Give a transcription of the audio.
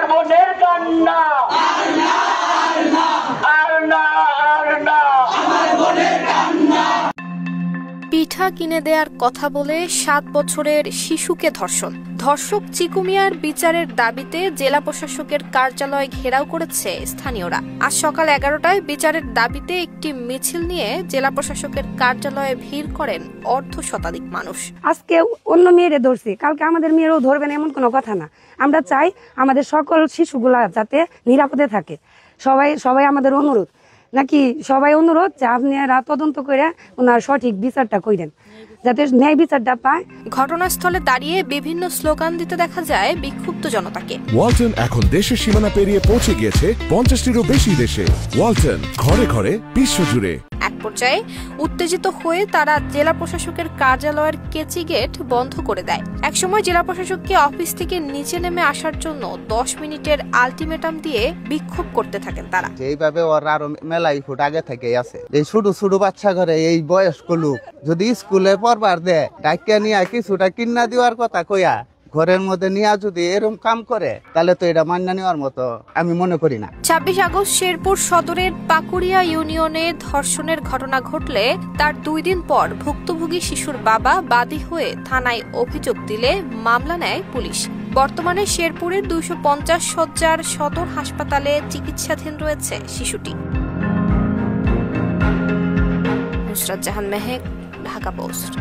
বোনের কান্না আর না পিঠা কিনে দেওয়ার কথা বলে 7 বছরের শিশুকে ধর্ষণ। ধর্ষক চিকু মিয়ার বিচারের দাবিতে জেলা প্রশাসকের কার্যালয় ঘেরাও করেছে স্থানীয়রা। আজ সকাল 11টায় বিচারের দাবিতে একটি মিছিল নিয়ে জেলা প্রশাসকের কার্যালয়ে ভিড় করেন অর্ধশতাধিক মানুষ। আজকে অন্য মেয়েরে ধরছি, কালকে আমাদের মেয়েরও ধরবেন এমন কোনো কথা না। আমরা চাই আমাদের সকল শিশুগুলা যাতে নিরাপদে থাকে। সবাই আমাদের অনুরোধ সবাই অনুরোধ যে আপনারা তদন্ত করে ওনার সঠিক বিচারটা করেন, যাতে ন্যায় বিচারটা পায়। ঘটনাস্থলে দাঁড়িয়ে বিভিন্ন স্লোগান দিতে দেখা যায় বিক্ষুব্ধ জনতাকে। ওয়ালটন এখন দেশের সীমানা পেরিয়ে পৌঁছে গিয়েছে 50টিরও বেশি দেশে। ওয়ালটন, ঘরে ঘরে, বিশ্বজুড়ে। এক পর্যায়ে উত্তেজিত হয়ে তারা জেলা প্রশাসকের কার্যালয়ের কেচি গেট বন্ধ করে দেয়। একসময় জেলা প্রশাসককে অফিস থেকে নিচে নেমে আসার জন্য 10 মিনিটের আলটিমেটাম দিয়ে বিক্ষোভ করতে থাকেন তারা। এইভাবে ওরা আরো মেলাই ফুট আগে থেকেই আছে। এই ছোট বাচ্চা ঘরে এই বয়স্ক লোক যদি স্কুলে পড়বার দেয়, ডাকিয়া নিয়ে কিছুটা কিনা দেওয়ার কথা কইয়া ঘরের মধ্যে নিয়ে যদি এরকম কাম করে, তাহলে তো এটা মান্য নেওয়ার মতো আমি মনে করি না। 26 আগস্ট শেরপুর সদরের পাকুড়িয়া ইউনিয়নে ধর্ষণের ঘটনা ঘটলে তার 2 দিন পর ভুক্তভোগী শিশুর বাবা বাদী হয়ে থানায় অভিযোগ দিলে মামলা নেয় পুলিশ। বর্তমানে শেরপুরের 250 শয্যার সদর হাসপাতালে চিকিৎসাধীন রয়েছে শিশুটি। নুসরাত জাহান মেহেক, ঢাকা পোস্ট।